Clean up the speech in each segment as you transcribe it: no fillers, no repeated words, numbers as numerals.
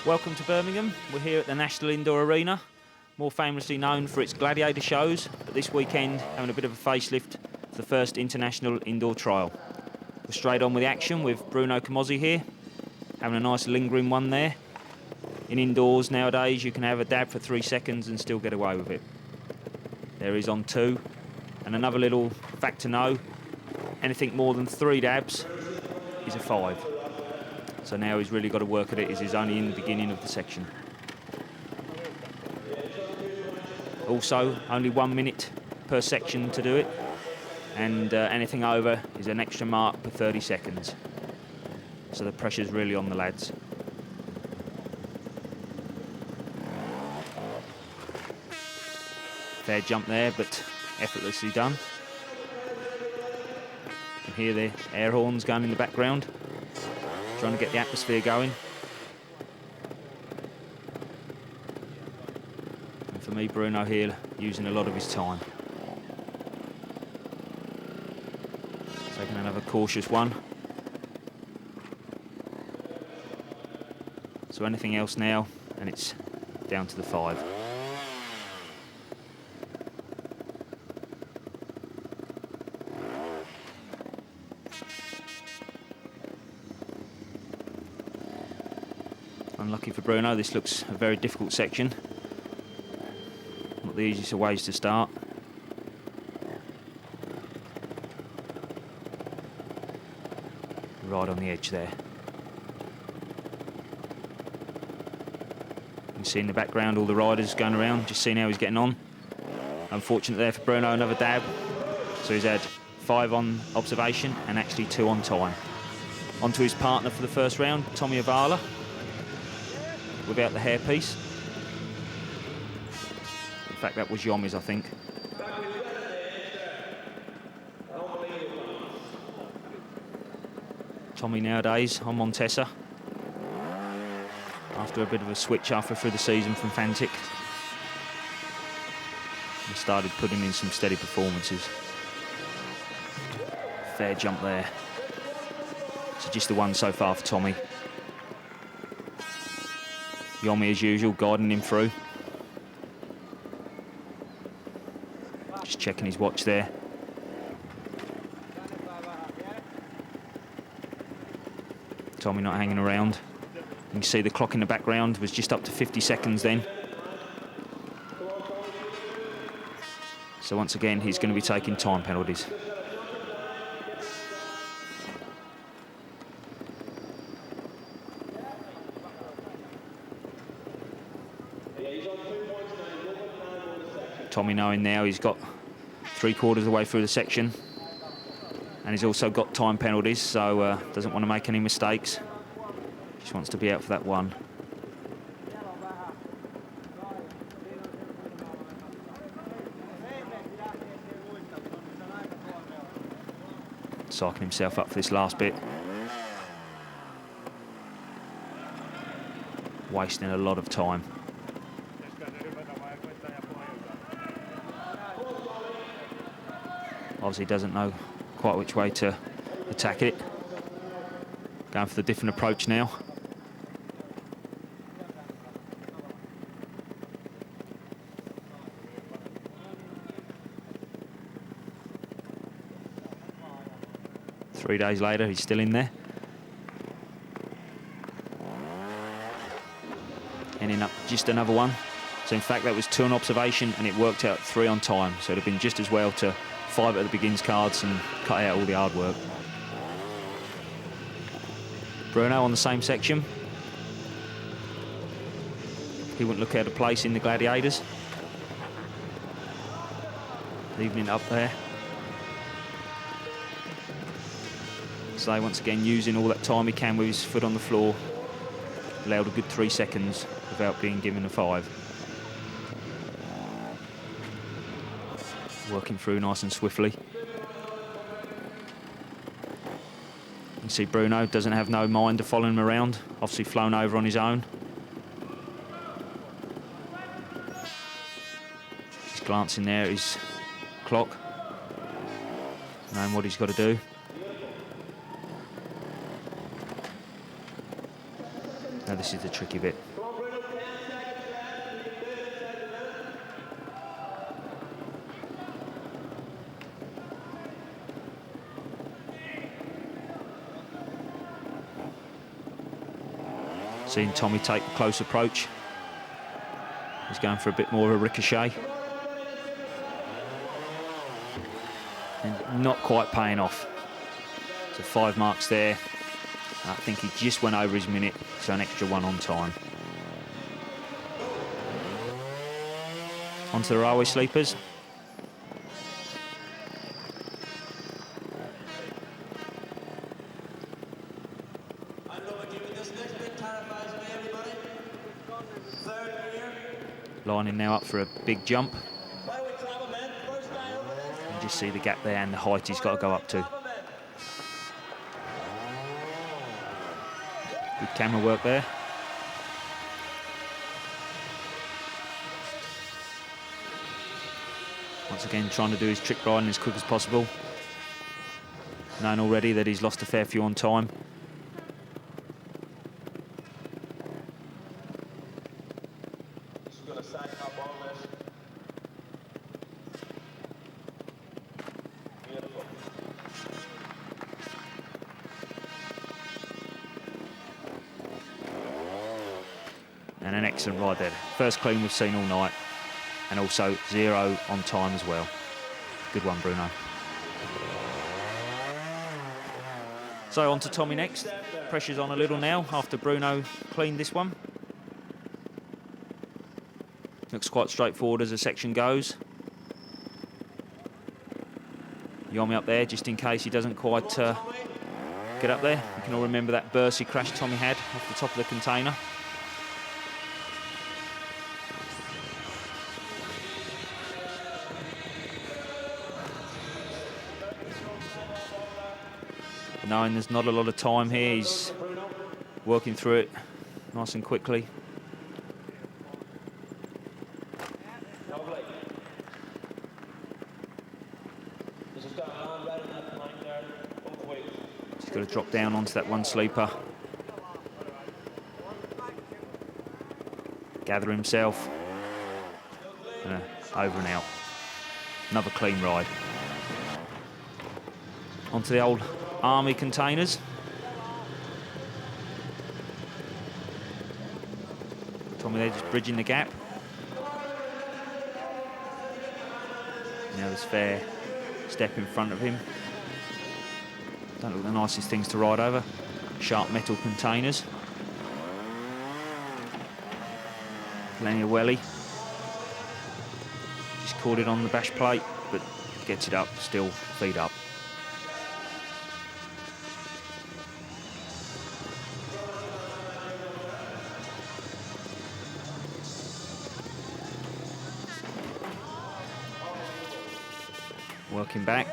Welcome to Birmingham. We're here at the National Indoor Arena, more famously known for its gladiator shows, but this weekend having a bit of a facelift for the first international indoor trial. We're straight on with the action with Bruno Camozzi here, having a nice lingering one there. In indoors nowadays you can have a dab for 3 seconds and still get away with it. There he's on 2, and another little fact to know, anything more than 3 dabs is a 5. So now he's really got to work at it, as he's only in the beginning of the section. Also, only 1 minute per section to do it, and anything over is an extra mark per 30 seconds. So the pressure's really on the lads. Fair jump there, but effortlessly done. You can hear the air horns going in the background, trying to get the atmosphere going. And for me, Bruno here using a lot of his time. Taking another cautious one. So anything else now, and it's down to the 5. Unlucky for Bruno, this looks a very difficult section. Not the easiest of ways to start. Right on the edge there. You can see in the background all the riders going around, just seeing how he's getting on. Unfortunate there for Bruno, another dab. So he's had 5 on observation and actually 2 on time. On to his partner for the first round, Tommy Avala, without the hairpiece. In fact, that was Yomi's, I think. Tommy nowadays on Montesa, after a bit of a switch after through the season from Fantic, and started putting in some steady performances. Fair jump there. So just the one so far for Tommy. Yomi, as usual, guiding him through. Just checking his watch there. Tommy not hanging around. You can see the clock in the background was just up to 50 seconds then. So once again, he's going to be taking time penalties. Tommy knowing now he's got 3/4 of the way through the section, and he's also got time penalties, so doesn't want to make any mistakes. Just wants to be out for that one. Psyching himself up for this last bit. Wasting a lot of time. Obviously doesn't know quite which way to attack it. Going for the different approach now. Three days later, he's still in there. Ending up just another one. So in fact, that was 2 on observation, and it worked out 3 on time. So it'd have been just as well to 5 at the begins cards and cut out all the hard work. Bruno on the same section. He wouldn't look out of place in the gladiators. Leaving it up there. So once again using all that time he can with his foot on the floor. Allowed a good 3 seconds without being given a 5. Working through nice and swiftly. You You see Bruno doesn't have no mind of following him around, obviously flown over on his own. He's glancing there at his clock, knowing what he's got to do. Now this is the tricky bit. Seeing Tommy take a close approach. He's going for a bit more of a ricochet. And not quite paying off. So 5 marks there. I think he just went over his minute, so an extra 1 on time. Onto the railway sleepers. Lining now up for a big jump. You just see the gap there and the height he's got to go up to. Good camera work there. Once again, trying to do his trick riding as quick as possible. Knowing already that he's lost a fair few on time. And an excellent ride there. First clean we've seen all night. And also 0 on time as well. Good one, Bruno. So on to Tommy next. Pressure's on a little now after Bruno cleaned this one. Looks quite straightforward as the section goes. Yomi up there just in case he doesn't quite get up there. You can all remember that Bursey crash Tommy had off the top of the container. Knowing there's not a lot of time here, he's working through it nice and quickly. He's got to drop down onto that one sleeper. Gather himself. Over and out. Another clean ride. Onto the old Army containers. Tommy there just bridging the gap. Now there's fair step in front of him. Don't look the nicest things to ride over. Sharp metal containers. Plenty of welly. Just caught it on the bash plate, but gets it up, still feet up. Working back.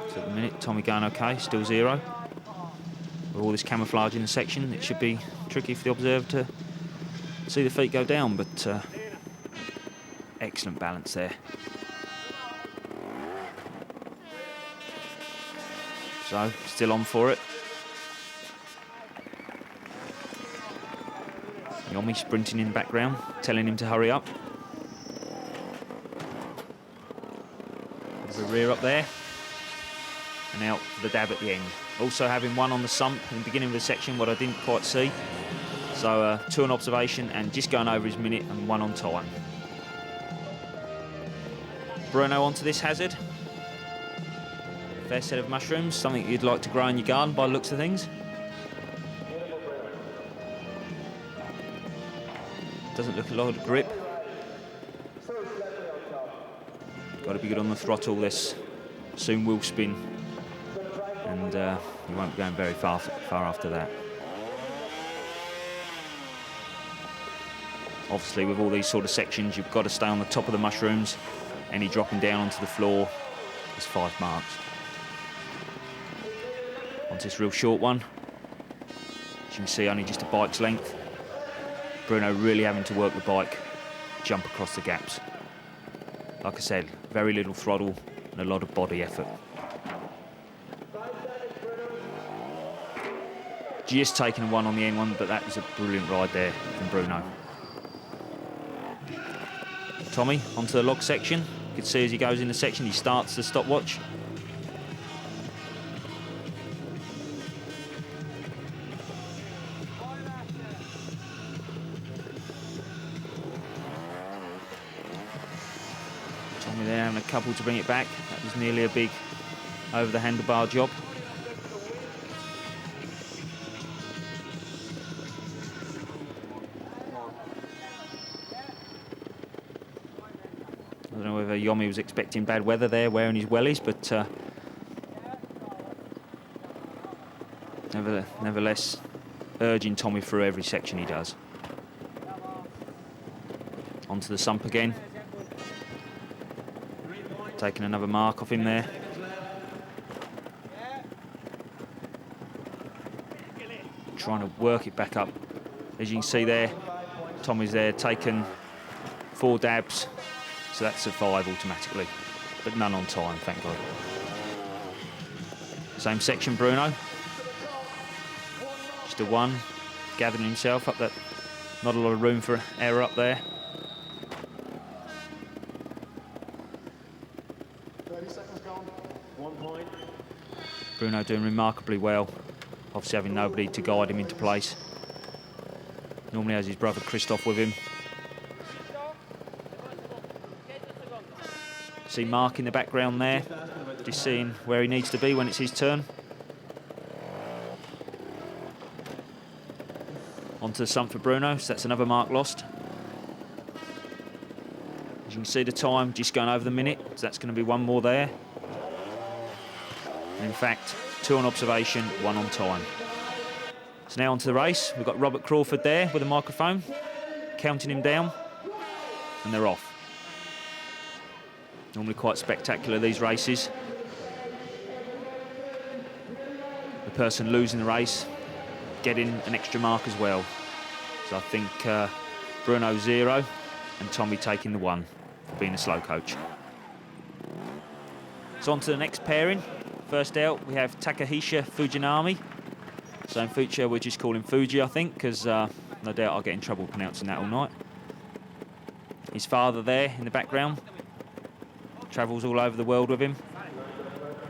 So at the minute, Tommy going okay, still 0. With all this camouflage in the section, it should be tricky for the observer to see the feet go down, but excellent balance there. So, still on for it. Yomi sprinting in the background, telling him to hurry up. There's a rear up there. And out for the dab at the end. Also having 1 on the sump in the beginning of the section, what I didn't quite see. So 2 on observation and just going over his minute and 1 on time. Bruno onto this hazard. Fair set of mushrooms, something you'd like to grow in your garden by the looks of things. Doesn't look a lot of grip. Got to be good on the throttle. This soon will spin, and you won't be going very far after that. Obviously, with all these sort of sections, you've got to stay on the top of the mushrooms. Any dropping down onto the floor is 5 marks. Onto this real short one. As you can see, only just a bike's length. Bruno really having to work the bike, jump across the gaps. Like I said, very little throttle and a lot of body effort. Just taking a 1 on the end one, but that was a brilliant ride there from Bruno. Tommy onto the log section. You can see as he goes in the section, he starts the stopwatch. Tommy there having a couple to bring it back. That was nearly a big over the handlebar job. I don't know whether Yomi was expecting bad weather there, wearing his wellies, but nevertheless, urging Tommy through every section he does. Onto the sump again. Taking another mark off him there. Trying to work it back up. As you can see there, Tommy's there taking 4 dabs. So that's a 5 automatically, but none on time, thank God. Same section, Bruno. Just a 1, gathering himself up that. Not a lot of room for error up there. 30 seconds gone, 1 point. Bruno doing remarkably well, obviously having nobody to guide him into place. Normally has his brother Christoph with him. See Mark in the background there, just seeing where he needs to be when it's his turn. Onto the sump for Bruno, so that's another mark lost. As you can see the time just going over the minute, so that's going to be 1 more there. And in fact, 2 on observation, 1 on time. So now onto the race, we've got Robert Crawford there with a microphone, counting him down, and they're off. Normally quite spectacular, these races. The person losing the race getting an extra mark as well. So I think Bruno 0 and Tommy taking the 1 for being a slow coach. So on to the next pairing. First out we have Takahisa Fujinami. So in future we'll just call him Fuji, I think, because no doubt I'll get in trouble pronouncing that all night. His father there in the background. Travels all over the world with him.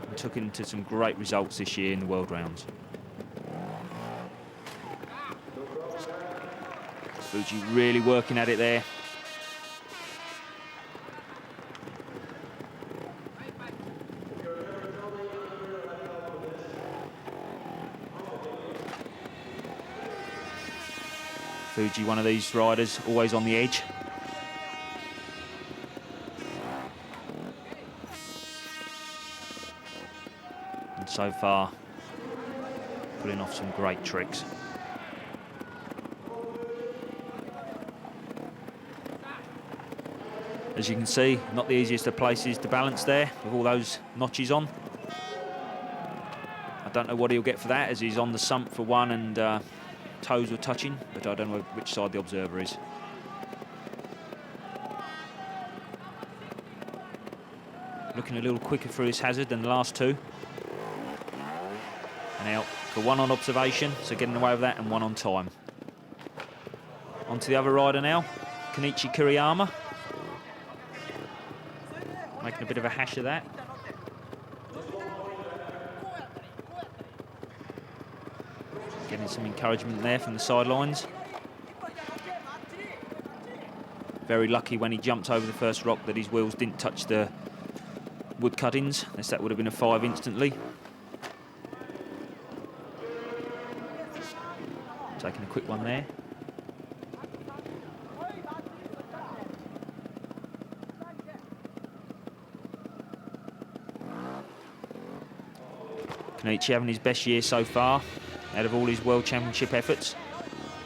And took him to some great results this year in the World Rounds. Fuji really working at it there. Fuji, one of these riders, always on the edge. So far, pulling off some great tricks. As you can see, not the easiest of places to balance there with all those notches on. I don't know what he'll get for that, as he's on the sump for 1 and toes were touching, but I don't know which side the observer is. Looking a little quicker through this hazard than the last 2. And out for 1 on observation, so getting away with that, and 1 on time. On to the other rider now, Kenichi Kuriyama. Making a bit of a hash of that. Getting some encouragement there from the sidelines. Very lucky when he jumped over the first rock that his wheels didn't touch the wood cuttings, as that would have been a 5 instantly. Taking a quick one there. Kenichi having his best year so far out of all his World Championship efforts,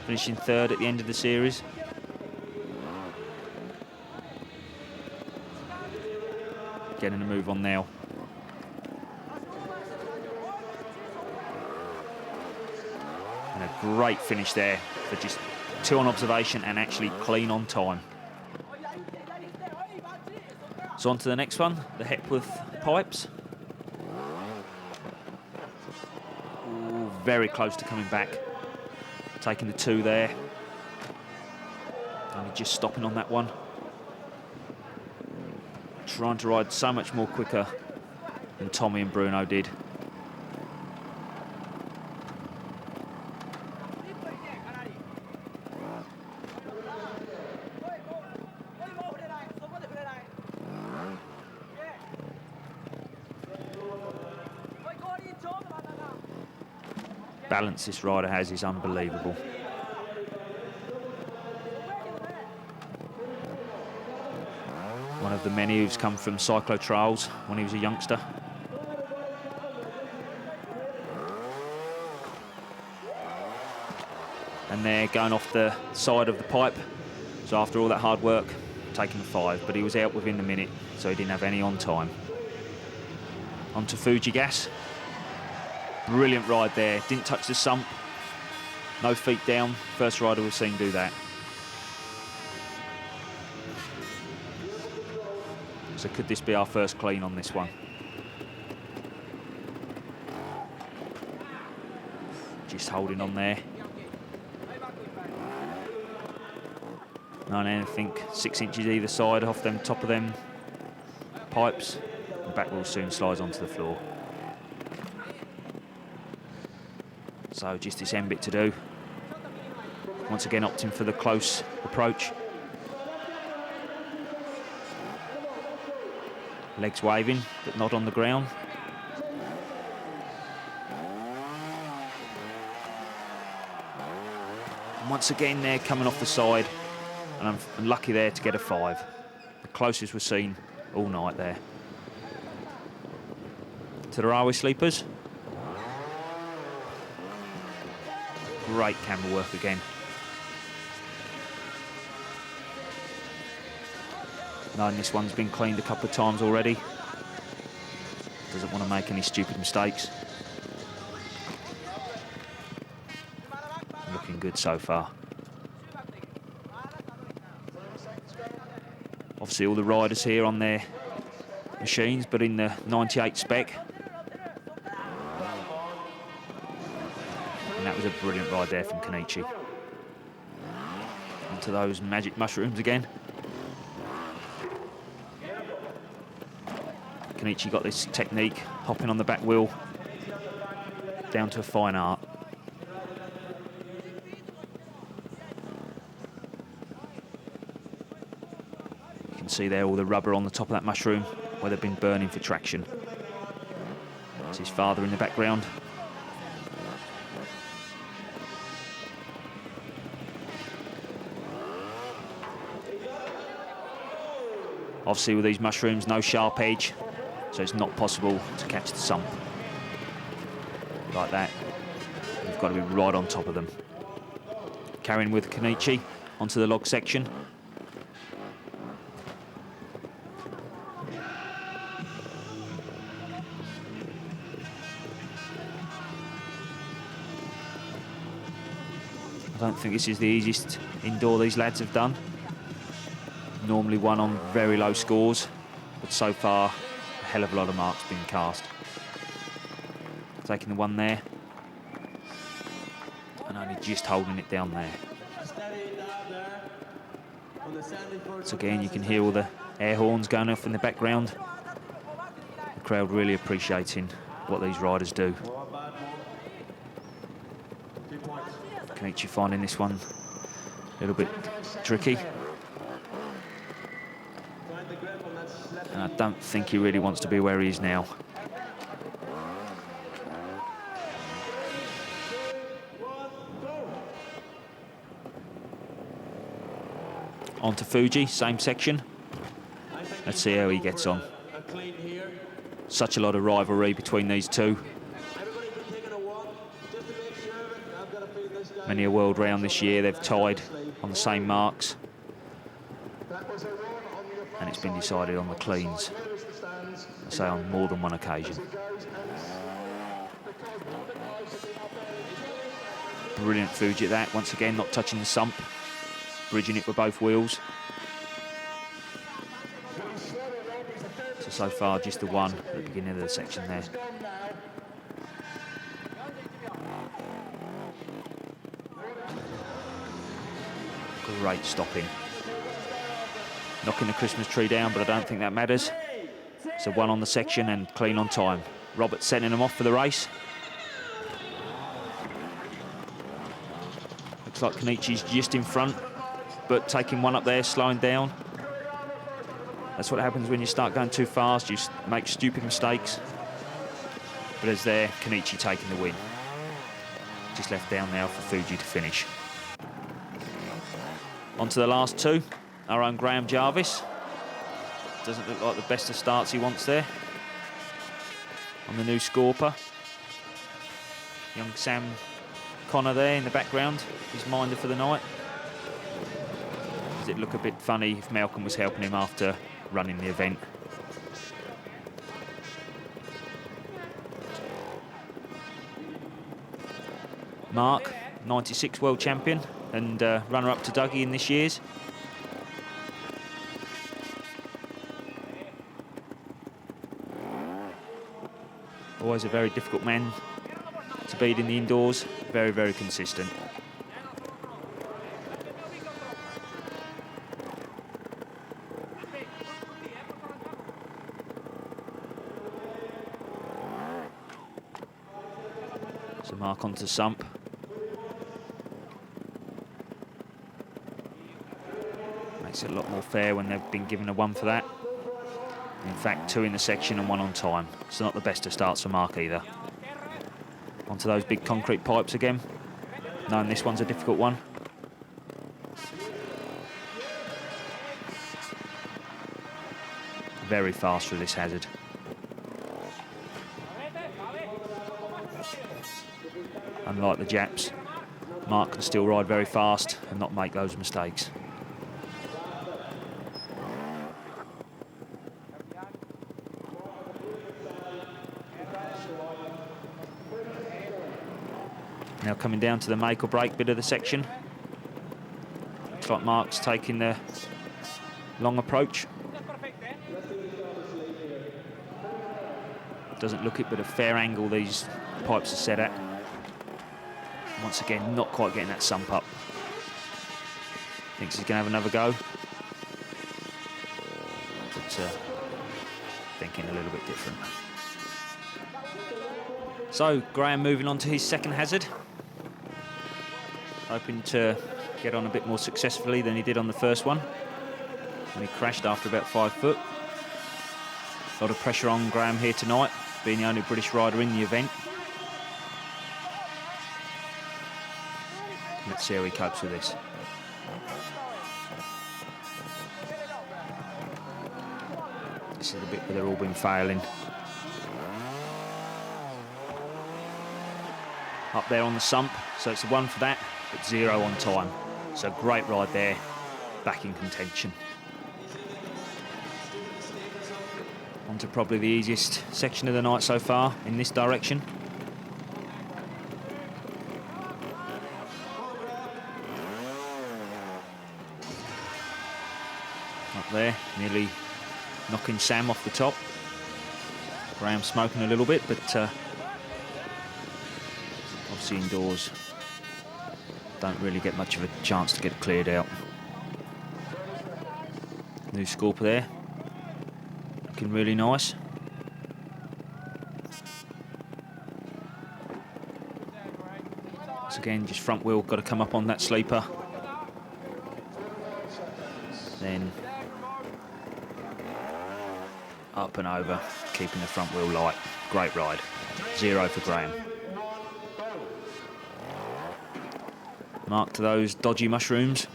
finishing 3rd at the end of the series. getting a move on now. And a great finish there for just 2 on observation and actually clean on time. So on to the next one, the Hepworth pipes. Ooh, very close to coming back. Taking the 2 there. Only just stopping on that one. Trying to ride so much more quicker than Tommy and Bruno did. Balance this rider has is unbelievable. One of the many who's come from cyclo trials when he was a youngster. And they're going off the side of the pipe. So after all that hard work, taking a 5, but he was out within the minute, so he didn't have any on time. On to Fuji Gas. Brilliant ride there, didn't touch the sump, no feet down. First rider we've seen do that. So could this be our first clean on this one? Just holding on there. Not anything 6 inches either side off them top of them pipes. The back wheel soon slides onto the floor. So just this end bit to do. Once again opting for the close approach. Legs waving, but not on the ground. And once again they're coming off the side, and I'm lucky there to get a 5. The closest we've seen all night there. To the railway sleepers. Great camera work again. Knowing this one's been cleaned a couple of times already. Doesn't want to make any stupid mistakes. Looking good so far. Obviously all the riders here on their machines, but in the 98 spec. And that was a brilliant ride there from Kenichi. Onto those magic mushrooms again. Kenichi got this technique, hopping on the back wheel, down to a fine art. You can see there all the rubber on the top of that mushroom where they've been burning for traction. There's his father in the background. Obviously with these mushrooms, no sharp edge, so it's not possible to catch the sump. Like that, you've got to be right on top of them. Carrying with Kenichi onto the log section. I don't think this is the easiest indoor these lads have done. Normally one on very low scores, but so far a hell of a lot of marks being cast. Taking the one there, and only just holding it down there. So again, you can hear all the air horns going off in the background. The crowd really appreciating what these riders do. Kenichi finding this one a little bit tricky. And I don't think he really wants to be where he is now. On to Fuji, same section. Let's see how he gets on. Such a lot of rivalry between these two. Many a world round this year, they've tied on the same marks. And it's been decided on the cleans. say, on more than one occasion. Brilliant Fuji at that. Once again, not touching the sump, bridging it with both wheels. So far, just the one at the beginning of the section there. Great stopping. Knocking the Christmas tree down, but I don't think that matters. So one on the section and clean on time. Robert sending them off for the race. Looks like Kenichi's just in front, but taking one up there, slowing down. That's what happens when you start going too fast. You make stupid mistakes. But as there, Kenichi taking the win. Just left down now for Fuji to finish. On to the last two. Our own Graham Jarvis. Doesn't look like the best of starts he wants there. On the new Scorper. Young Sam Connor there in the background. His minder for the night. Does it look a bit funny if Malcolm was helping him after running the event? Mark, 96 world champion and runner-up to Dougie in this year's. Always a very difficult man to beat in the indoors. Very, very consistent. So Mark onto sump. Makes it a lot more fair when they've been given a one for that. In fact, two in the section and one on time. So not the best of starts for Mark either. Onto those big concrete pipes again. Knowing this one's a difficult one. Very fast through this hazard. Unlike the Japs, Mark can still ride very fast and not make those mistakes. Now coming down to the make or break bit of the section. Looks like Mark's taking the long approach. Doesn't look it, but a fair angle these pipes are set at. Once again, not quite getting that sump up. Thinks he's going to have another go. But thinking a little bit different. So, Graham moving on to his second hazard. Hoping to get on a bit more successfully than he did on the first one. And he crashed after about 5 foot. A lot of pressure on Graham here tonight, being the only British rider in the event. Let's see how he copes with this. This is the bit where they've all been failing. Up there on the sump, so it's a one for that, but 0 on time. So great ride there, back in contention. On to probably the easiest section of the night so far in this direction. Up there, nearly knocking Sam off the top. Graham smoking a little bit, but obviously indoors don't really get much of a chance to get cleared out. New Scorper there, looking really nice. So again, just front wheel got to come up on that sleeper. Then up and over, keeping the front wheel light. Great ride. 0 for Graham. Mark to those dodgy mushrooms.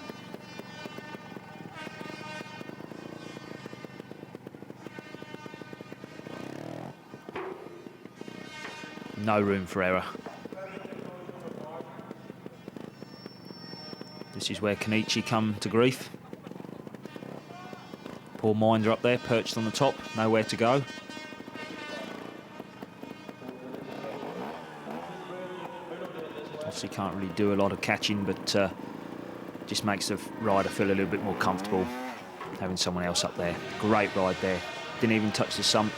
No room for error. This is where Kenichi come to grief. Poor minder up there, perched on the top, nowhere to go. Obviously can't really do a lot of catching, but just makes the rider feel a little bit more comfortable having someone else up there. Great ride there. Didn't even touch the sump.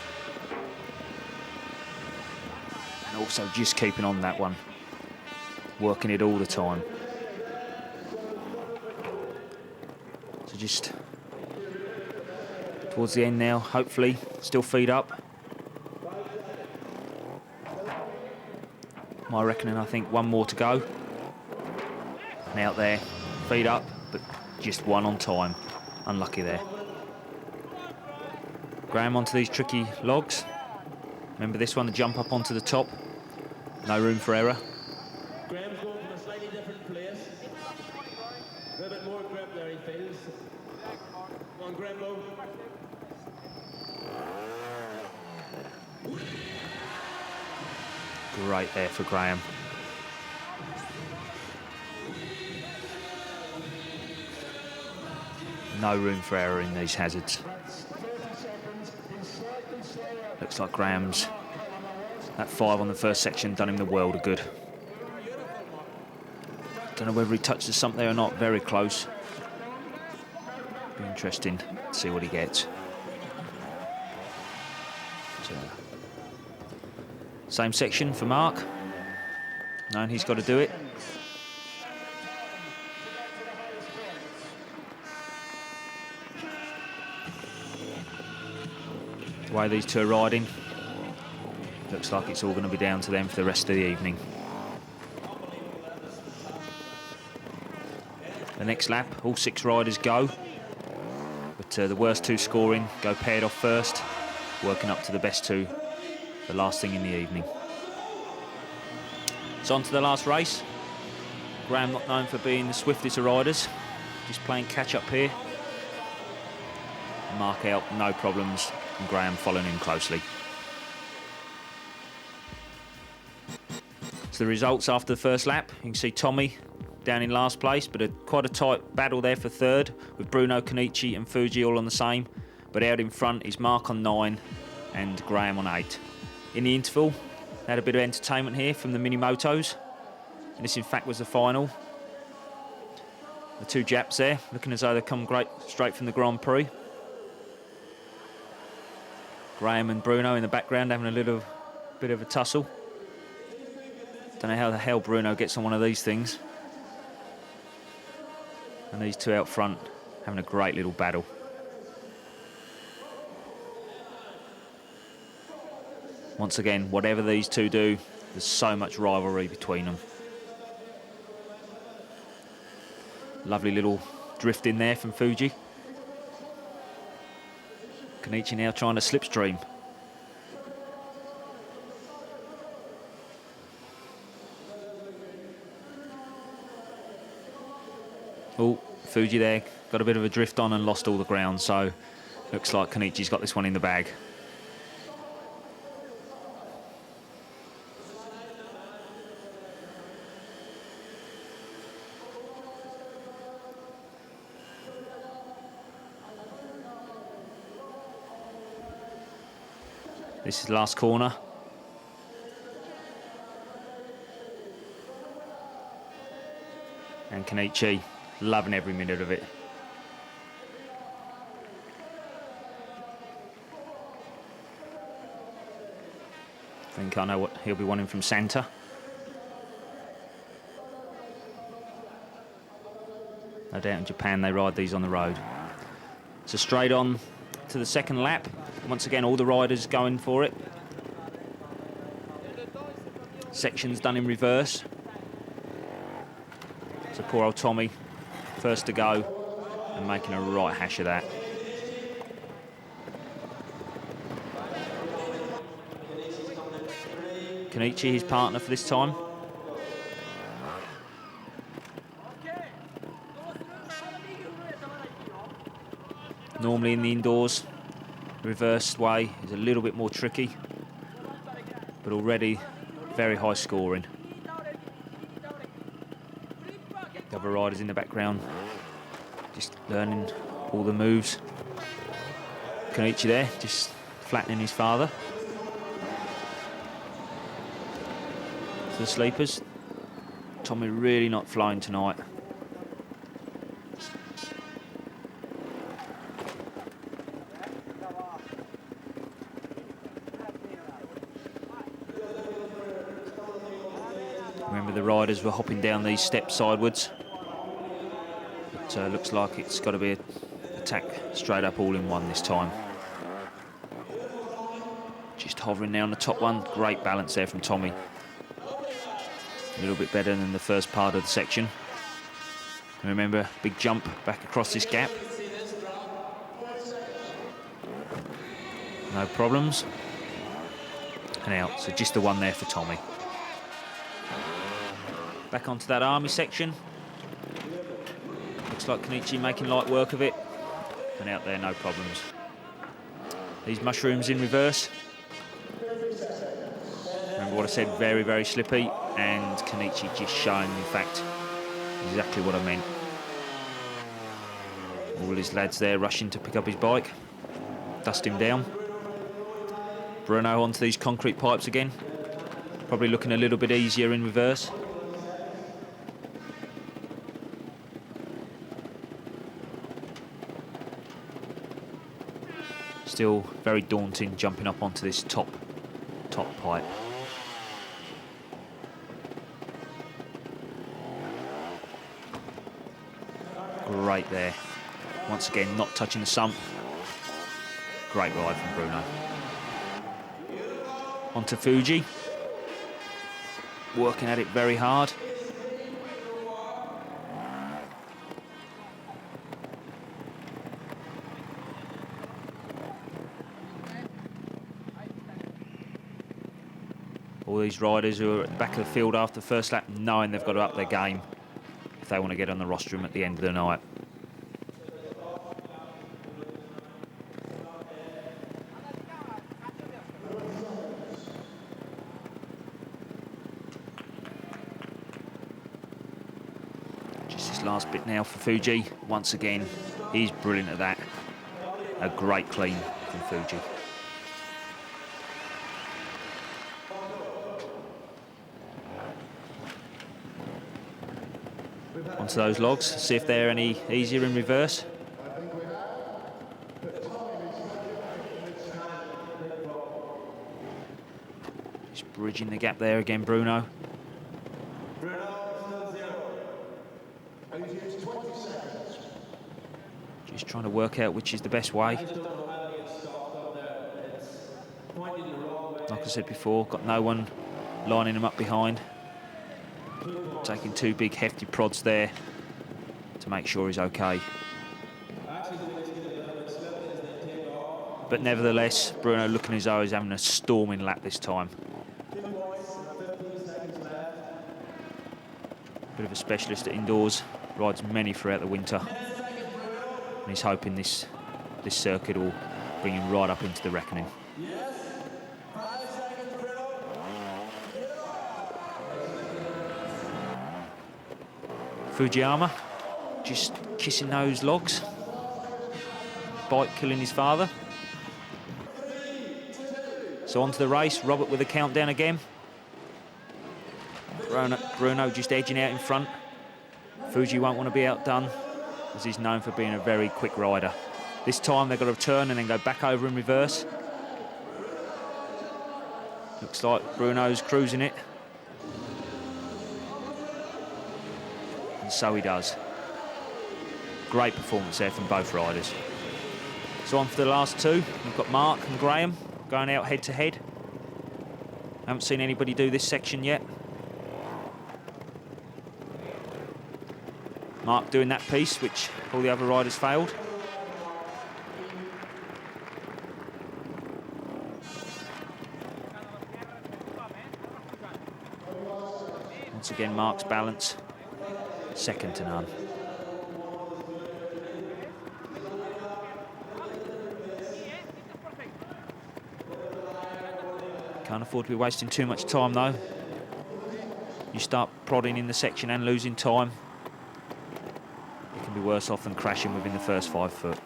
And also just keeping on that one. Working it all the time. So just towards the end now, hopefully, still feet up. My reckoning, I think one more to go. And out there, feet up, but just one on time. Unlucky there. Graham onto these tricky logs. Remember this one, the jump up onto the top. No room for error. Graham's going from a slightly different place. A little bit more grip there, he feels. Come on, Graham, go. Great there for Graham. No room for error in these hazards. Looks like Graham's, that 5 on the first section done him the world of good. Don't know whether he touches something there or not, very close. Be interesting to see what he gets. So, same section for Mark. Knowing he's got to do it. The way these two are riding, looks like it's all going to be down to them for the rest of the evening. The next lap, all 6 riders go, but the worst 2 scoring go paired off first, working up to the best 2 the last thing in the evening. So on to the last race. Graham not known for being the swiftest of riders, just playing catch up here. Mark out, no problems, and Graham following him closely. So the results after the first lap, you can see Tommy down in last place, but quite a tight battle there for third, with Bruno, Kenichi and Fuji all on the same. But out in front is Mark on 9 and Graham on 8. In the interval, had a bit of entertainment here from the mini-motos. And this in fact was the final. The 2 Japs there, looking as though they come straight from the Grand Prix. Graham and Bruno in the background having a little bit of a tussle. Don't know how the hell Bruno gets on one of these things. And these 2 out front having a great little battle. Once again, whatever these 2 do, there's so much rivalry between them. Lovely little drift in there from Fuji. Kenichi now trying to slipstream. Oh, Fuji there, got a bit of a drift on and lost all the ground, so looks like Kenichi's got this one in the bag. This is the last corner. And Kenichi loving every minute of it. I think I know what he'll be wanting from Santa. No doubt in Japan they ride these on the road. So straight on to the second lap. Once again, all the riders going for it. Sections done in reverse. So poor old Tommy, first to go and making a right hash of that. Kenichi, his partner for this time. Normally in the indoors, reverse way is a little bit more tricky, but already very high scoring. The other riders in the background just learning all the moves. Kenichi there just flattening his father. To the sleepers. Tommy really not flying tonight. Remember, the riders were hopping down these steps sidewards. But looks like it's got to be an attack straight up all in one this time. Just hovering there on the top one. Great balance there from Tommy. A little bit better than the first part of the section. And remember, big jump back across this gap. No problems. And out, so just the one there for Tommy. Back onto that army section. Looks like Kenichi making light work of it. And out there, no problems. These mushrooms in reverse. Remember what I said, very, very slippy. And Kenichi just showing, in fact, exactly what I meant. All his lads there rushing to pick up his bike. Dust him down. Bruno onto these concrete pipes again. Probably looking a little bit easier in reverse. Still very daunting jumping up onto this top pipe. Great there. Once again, not touching the sump. Great ride from Bruno. Onto Fuji. Working at it very hard. All these riders who are at the back of the field after the first lap, knowing they've got to up their game if they want to get on the rostrum at the end of the night. Just this last bit now for Fuji. Once again, he's brilliant at that. A great clean from Fuji. Onto those logs, see if they're any easier in reverse. Just bridging the gap there again, Bruno. Just trying to work out which is the best way. Like I said before, got no one lining him up behind. Taking two big hefty prods there to make sure he's okay. But nevertheless, Bruno looking as though he's having a storming lap this time. Bit of a specialist at indoors, rides many throughout the winter. And he's hoping this circuit will bring him right up into the reckoning. Fujiyama just kissing those logs. Bike killing his father. So on to the race, Robert with a countdown again. Bruno just edging out in front. Fuji won't want to be outdone, as he's known for being a very quick rider. This time they've got to turn and then go back over in reverse. Looks like Bruno's cruising it. And so he does. Great performance there from both riders. So on for the last two. We've got Mark and Graham going out head to head. Haven't seen anybody do this section yet. Mark doing that piece, which all the other riders failed. Once again, Mark's balance, second to none. Can't afford to be wasting too much time though. You start prodding in the section and losing time, it can be worse off than crashing within the first 5 foot.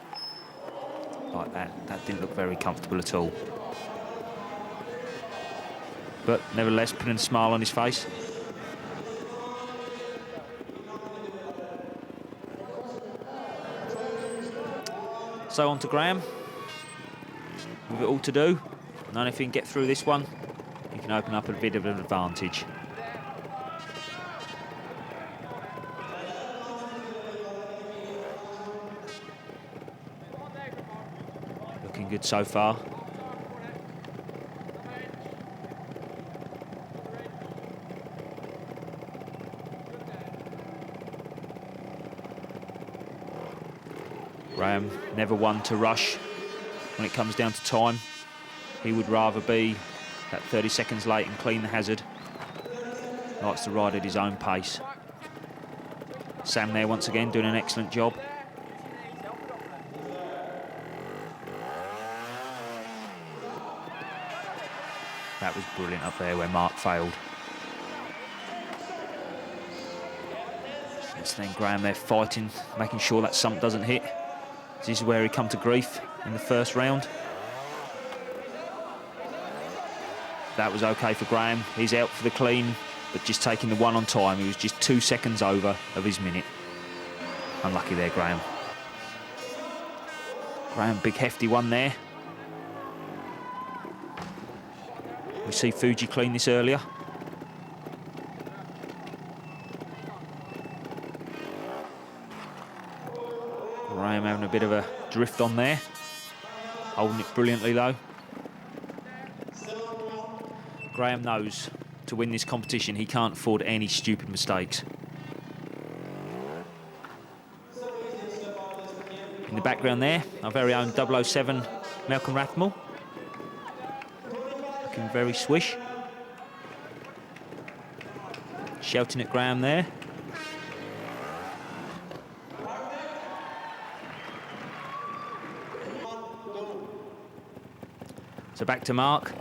Like that. That didn't look very comfortable at all. But nevertheless, putting a smile on his face. So on to Graham. With it all to do. And if he can get through this one, he can open up a bit of an advantage. Looking good so far. Graham never one to rush when it comes down to time. He would rather be that 30 seconds late and clean the hazard. Likes to ride at his own pace. Sam there once again doing an excellent job. That was brilliant up there where Mark failed. It's then Graham there fighting, making sure that sump doesn't hit. This is where he come to grief in the first round. That was okay for Graham. He's out for the clean, but just taking the one on time. He was just 2 seconds over of his minute. Unlucky there, Graham. Graham, big hefty one there. We see Fuji clean this earlier. Graham having a bit of a drift on there. Holding it brilliantly though. Graham knows to win this competition he can't afford any stupid mistakes. In the background there, our very own 007 Malcolm Rathmell. Looking very swish. Shouting at Graham there. So back to Mark.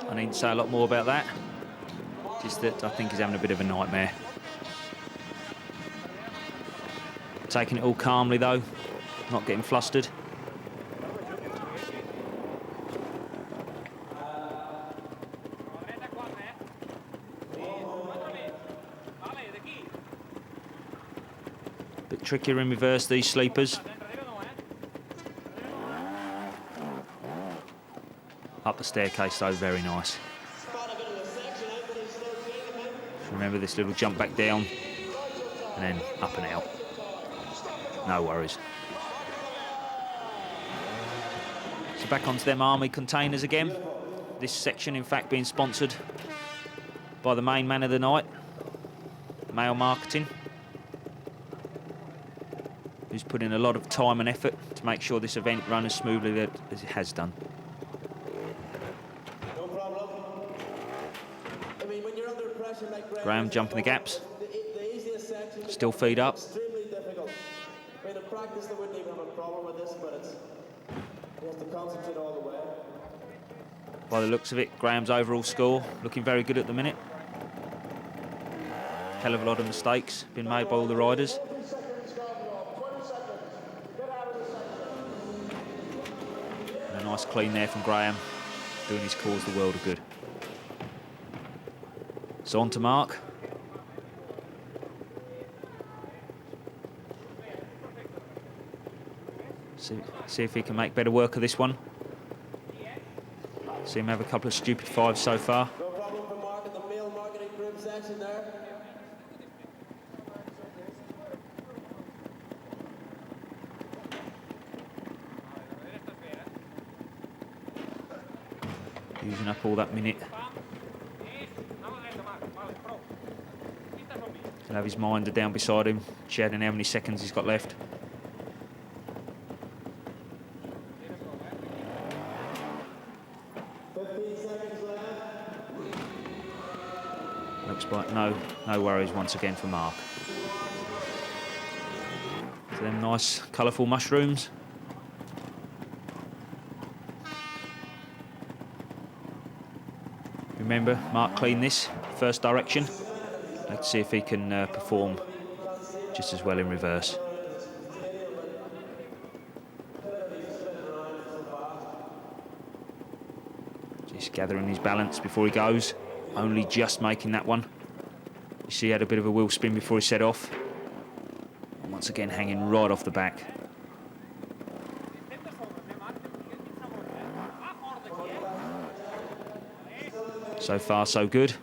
I need to say a lot more about that. Just that I think he's having a bit of a nightmare. Taking it all calmly though, not getting flustered. Bit trickier in reverse, these sleepers. Up the staircase though, very nice. Remember this little jump back down and then up and out. No worries. So back onto them army containers again. This section in fact being sponsored by the main man of the night, Mail Marketing, who's put in a lot of time and effort to make sure this event runs as smoothly as it has done. Graham jumping the gaps. Still feed up. Extremely difficult. I mean, in practice, they wouldn't even have a problem with this, but he has to concentrate all the way. By the looks of it, Graham's overall score looking very good at the minute. Hell of a lot of mistakes been made by all the riders. And a nice clean there from Graham, doing his cause the world of good. So on to Mark. See if he can make better work of this one. See him have a couple of stupid fives so far. No problem for Mark in the Mail Marketing Group section there. Using up all that minute. He'll have his minder down beside him, shouting how many seconds he's got left. Looks like no worries once again for Mark. So them nice colourful mushrooms. Remember, Mark cleaned this first direction. Let's see if he can perform just as well in reverse. Just gathering his balance before he goes. Only just making that one. You see he had a bit of a wheel spin before he set off. Once again, hanging right off the back. So far, so good.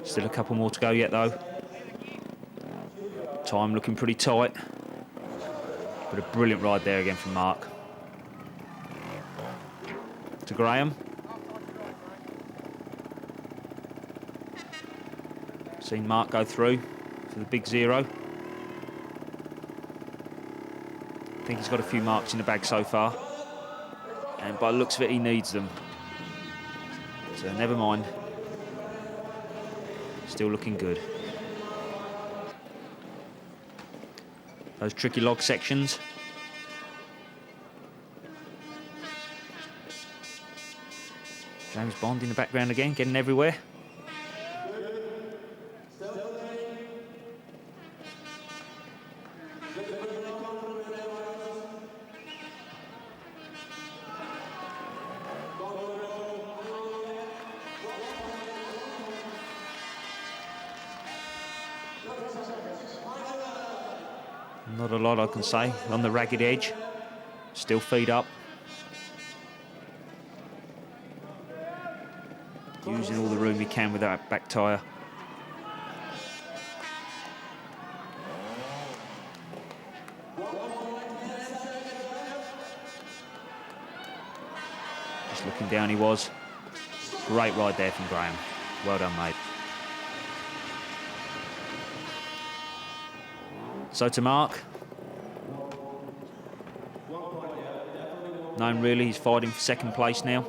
Still a couple more to go yet, though. Time looking pretty tight. But a brilliant ride there again from Mark. To Graham. Seen Mark go through for the big 0. I think he's got a few marks in the bag so far. And by the looks of it, he needs them. So never mind. Still looking good. Those tricky log sections. James Bond in the background again, getting everywhere. Not a lot I can say on the ragged edge. Still feet up. Using all the room he can with that back tyre. Just looking down he was. Great ride there from Graham. Well done, mate. So to Mark. Known really, he's fighting for second place now.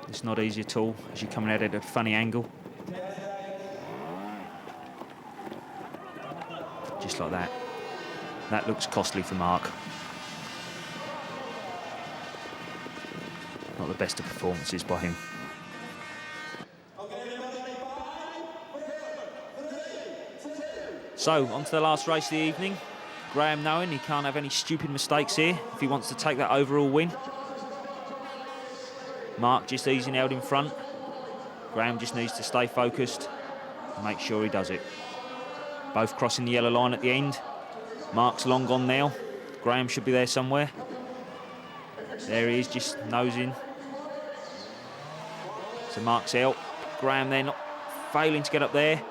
It's not easy at all as you're coming at it at a funny angle. Just like that. That looks costly for Mark. Not the best of performances by him. So, on to the last race of the evening. Graham knowing he can't have any stupid mistakes here if he wants to take that overall win. Mark just easing out in front. Graham just needs to stay focused and make sure he does it. Both crossing the yellow line at the end. Mark's long gone now. Graham should be there somewhere. There he is, just nosing. So Mark's out. Graham there not failing to get up there.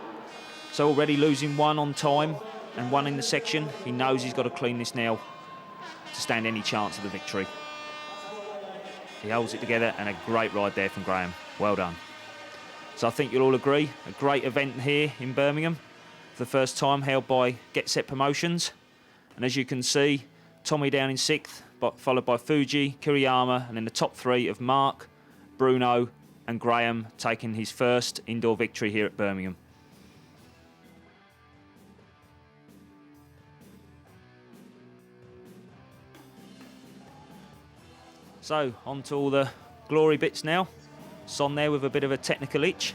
So already losing 1 on time and 1 in the section. He knows he's got to clean this now to stand any chance of the victory. He holds it together and a great ride there from Graham. Well done. So I think you'll all agree, a great event here in Birmingham. For the first time held by Get Set Promotions. And as you can see, Tommy down in 6th, but followed by Fuji, Kuriyama, and in the top 3 of Mark, Bruno and Graham taking his first indoor victory here at Birmingham. So, on to all the glory bits now. Son there with a bit of a technical itch,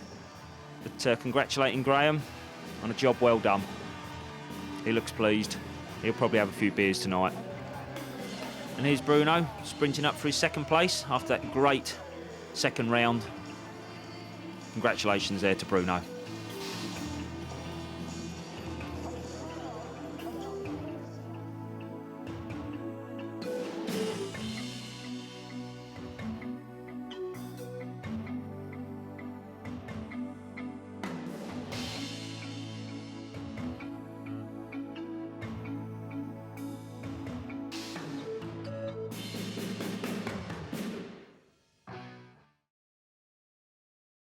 but congratulating Graham on a job well done. He looks pleased. He'll probably have a few beers tonight. And here's Bruno sprinting up for his second place after that great second round. Congratulations there to Bruno.